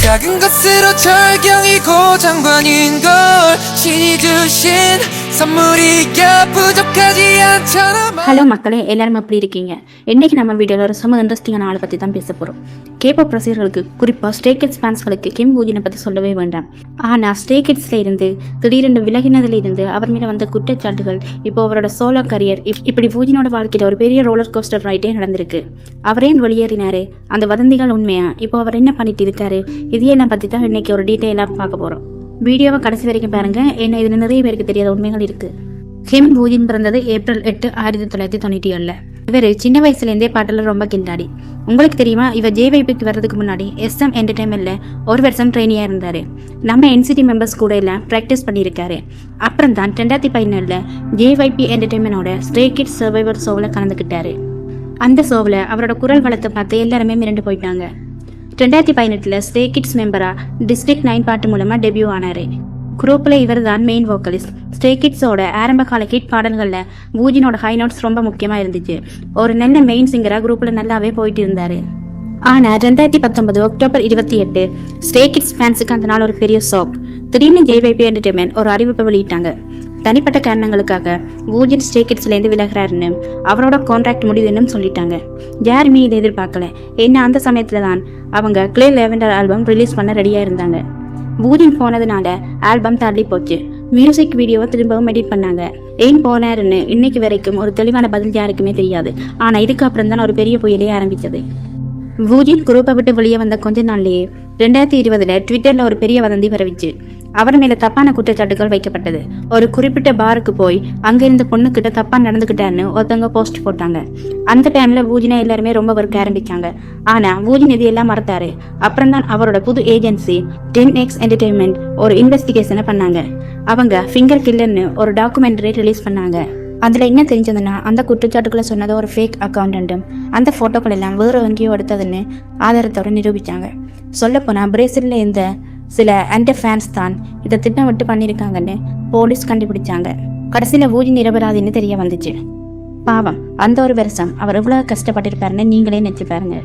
작은 것으로 절경이 고장관인 걸 신이 주신 선물이야 부족하지 않잖아. Hello மக்களே, எல்லாரும் எப்படி இருக்கீங்க? இன்னைக்கு நம்ம வீடியோவில் ஒரு செம்ம இன்ட்ரெஸ்டிங்கான ஆளை பற்றி தான் பேச போகிறோம். கேபாப் ரசிகர்களுக்கு, குறிப்பாக ஸ்டே கிட்ஸ் ஃபேன்ஸ்களுக்கு கிம் பூஜினை பற்றி சொல்லவே வேண்டாம். ஆனால் ஸ்டே கிட்ஸில் இருந்து திடீரென்று விலகினதில் இருந்து அவர் மீது வந்த குற்றச்சாட்டுகள், இப்போ அவரோட சோலோ கரியர், இப்படி பூஜினோட வாழ்க்கையில் ஒரு பெரிய ரோலர் கோஸ்டர் ரைட்டே நடந்திருக்கு. அவரே வெளியேறினாரு, அந்த வதந்திகள் உண்மையா, இப்போ அவர் என்ன பண்ணிட்டு இருக்காரு, இதையெல்லாம் பற்றி தான் இன்னைக்கு ஒரு டீட்டெயிலாக பார்க்க போகிறோம். வீடியோவை கடைசி வரைக்கும் பாருங்க, ஏன்னா இதில் நிறைய பேருக்கு தெரியாத உண்மைகள் இருக்கு. கிம் பூஜின் பிறந்தது ஏப்ரல் 8, 1997. இவர் சின்ன வயசுலேருந்தே பாட்டில் ரொம்ப கிண்டாடி. உங்களுக்கு தெரியுமா, இவர் ஜேவைபிக்கு வர்றதுக்கு முன்னாடி SM என்டர்டைன்மெண்ட்ல ஒரு வருஷம் ட்ரெயினியாக இருந்தார். நம்ம NCT மெம்பர்ஸ் கூட எல்லாம் ப்ராக்டிஸ் பண்ணியிருக்காரு. அப்புறம் தான் 2017 JYP என்டர்டைன்மெண்டோட ஸ்டே கிட்ஸ் சர்வைவர் ஷோவில் கலந்துக்கிட்டாரு. அந்த ஷோவில் அவரோட குரல் வளத்தை பார்த்து எல்லாருமே மிரண்டு போயிட்டாங்க. 2018 ஸ்டே கிட்ஸ் மெம்பராக District 9 பாட்டு மூலமாக டெபியூ ஆனார். குரூப்பில் இவர் தான் மெயின் வோக்கலிஸ்ட். ஸ்டே கிட்ஸோட ஆரம்ப கால ஹிட் பாடல்களில் பூஜினோட ஹை நோட்ஸ் ரொம்ப முக்கியமாக இருந்துச்சு. ஒரு நல்ல மெயின் சிங்கராக குரூப்பில் நல்லாவே போயிட்டு இருந்தார். ஆனால் 2019 அக்டோபர் 28 ஸ்டே கிட்ஸ் ஃபேன்ஸுக்கு அந்த நாள் ஒரு பெரிய ஷாக். திடீர்னு JYP என்டர்டைன்மெண்ட் ஒரு அறிவிப்பை வெளியிட்டாங்க. தனிப்பட்ட காரணங்களுக்காக பூஜின் ஸ்டே கிட்ஸ்லேருந்து விலகிறாருன்னு, அவரோட கான்ட்ராக்ட் முடியுதுன்னு சொல்லிட்டாங்க. யாருமே இதை எதிர்பார்க்கல. ஏன்னா அந்த சமயத்தில் தான் அவங்க கிளே லேவெண்டர் ஆல்பம் ரிலீஸ் பண்ண ரெடியாக இருந்தாங்க. பூஜின் போனதுனால ஆல்பம் தள்ளி போச்சு. மியூசிக் வீடியோவை திரும்பவும் எடிட் பண்ணாங்க. ஏன் போனாருன்னு இன்னைக்கு வரைக்கும் ஒரு தெளிவான பதில் யாருக்குமே தெரியாது. ஆனால் இதுக்கப்புறம் தான் ஒரு பெரிய புயலே ஆரம்பித்தது. பூஜின் குரூப்பை விட்டு வெளியே வந்த கொஞ்ச நாள்லேயே 2020 ட்விட்டரில் ஒரு பெரிய வதந்தி பரவிச்சு. அவர் மேலே தப்பான குற்றச்சாட்டுகள் வைக்கப்பட்டது. ஒரு குறிப்பிட்ட பாருக்கு போய் அங்கிருந்த பொண்ணுக்கிட்ட தப்பாக நடந்துக்கிட்டான்னு ஒருத்தவங்க போஸ்ட் போட்டாங்க. அந்த டைமில் பூஜினை எல்லாருமே ரொம்ப வெறுக்க ஆரம்பிச்சாங்க. ஆனால் பூஜின் இது எல்லாம் மறத்தாரு. அப்புறம் தான் அவரோட புது ஏஜென்சி 10X என்டர்டைன்மெண்ட் ஒரு இன்வெஸ்டிகேஷனை பண்ணாங்க. அவங்க ஃபிங்கர் கில்லர்னு ஒரு டாக்குமெண்ட்ரி ரிலீஸ் பண்ணாங்க. அதில் என்ன தெரிஞ்சதுன்னா, அந்த குற்றச்சாட்டுக்களை சொன்னது ஒரு ஃபேக் அக்கௌண்ட்டும் அந்த ஃபோட்டோக்கள் எல்லாம் வேறு எங்கேயோ எடுத்ததுன்னு ஆதாரத்தோடு நிரூபித்தாங்க. சொல்லப்போனால் பிரேசிலில் இருந்த சில ஃபேன்ஸ் தான் இதை திட்டமிட்டு பண்ணியிருக்காங்கன்னு போலீஸ் கண்டுபிடிச்சாங்க. கடைசியில் பூஜி நிரபராதின்னு தெரிய வந்துச்சு. பாவம், அந்த ஒரு வருஷம் அவர் எவ்வளோ கஷ்டப்பட்டிருப்பாருன்னு நீங்களே நினைச்சு பாருங்க.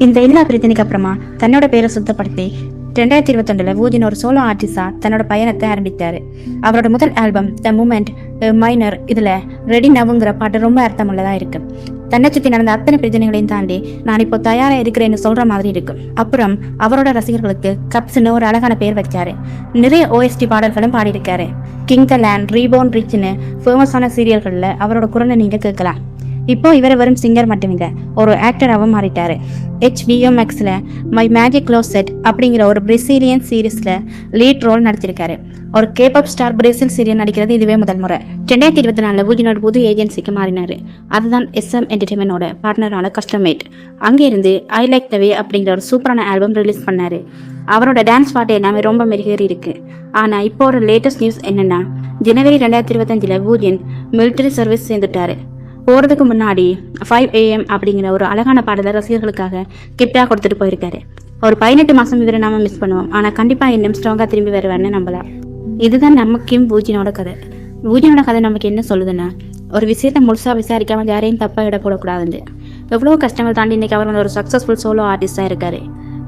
இந்த எல்லா பிரச்சனைக்கு அப்புறமா தன்னோட பேரை சுத்தப்படுத்தி 2021 பூஜின் ஒரு சோலோ ஆர்டிஸ்டா தன்னோட பயணத்தை ஆரம்பித்தார். அவரோட முதல் ஆல்பம் த மூமெண்ட் மைனர், இதில் ரெடி நவுங்கிற பாட்டு ரொம்ப அர்த்தமுள்ளதாக இருக்கு. தன்னை சுற்றி நடந்த அத்தனை பிரச்சனைகளையும் தாண்டி நான் இப்போ தயாராக இருக்கிறேன்னு சொல்கிற மாதிரி இருக்கும். அப்புறம் அவரோட ரசிகர்களுக்கு கப்ஸ்னு ஒரு அழகான பேர் வச்சாரு. நிறைய OST பாடல்களும் பாடியிருக்காரு. கிங் த லேண்ட், ரீபோர்ன் ரிச்னு ஃபேமஸான சீரியல்களில் அவரோட குரலை நீங்கள் கேட்கலாம். இப்போ இவரை வெறும் சிங்கர் மட்டுமில்லை, ஒரு ஆக்டராகவும் மாறிட்டாரு. HBOMaxல மை மேஜிக் லவ் செட் அப்படிங்கிற ஒரு பிரேசிலியன் சீரீஸில் லீட் ரோல் நடிச்சிருக்காரு. ஒரு கேபாப் ஸ்டார் பிரேசில் சீரியல் நடிக்கிறது இதுவே முதல் முறை. 2024 பூஜினோட புது ஏஜென்சிக்கு மாறினார். அதுதான் SM என்டர்டைன்மெண்டோட பார்ட்னரான கஸ்டமேட். அங்கேருந்து ஐ லைக் த வே அப்படிங்கிற ஒரு சூப்பரான ஆல்பம் ரிலீஸ் பண்ணார். அவரோட டான்ஸ் பாட்டு எல்லாமே ரொம்ப மெருகேறி இருக்கு. ஆனால் இப்போ ஒரு லேட்டஸ்ட் நியூஸ் என்னன்னா, ஜனவரி 2025 பூஜின் மிலிட்டரி சர்வீஸ் சேர்ந்துட்டாரு. போகிறதுக்கு முன்னாடி 5 AM அப்படிங்கிற ஒரு அழகான பாடலை ரசிகர்களுக்காக கிஃப்டாக கொடுத்துட்டு போயிருக்காரு. ஒரு 18 மாதம் இவரை நாம மிஸ் பண்ணுவோம். ஆனால் கண்டிப்பாக இன்னும் ஸ்ட்ராங்காக திரும்பி வருவார்னு நம்பலாம். இதுதான் நம்ம கிம் பூஜினோட கதை. பூஜினோட கதை நமக்கு என்ன சொல்லுதுன்னா, ஒரு விஷயத்தை முழுசாக விசாரிக்காமல் யாரையும் தப்பாக இடப்படக்கூடாதுன்னு. எவ்வளோ கஷ்டங்கள் தாண்டி இன்னைக்கு அவர் ஒரு சக்ஸஸ்ஃபுல் சோலோ ஆர்டிஸ்டாக இருக்காரு.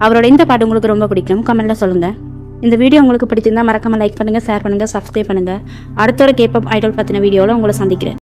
அவரோட இந்த பாட்டு உங்களுக்கு ரொம்ப பிடிக்கும், கமெண்ட்ல சொல்லுங்கள். இந்த வீடியோ உங்களுக்கு பிடிச்சிருந்தா மறக்காமல் லைக் பண்ணுங்கள், ஷேர் பண்ணுங்கள், சப்ஸ்கிரைப் பண்ணுங்கள். அடுத்த ஒரு கேபாப் ஐடல் பற்றின வீடியோவில் உங்களை சந்திக்கிறேன்.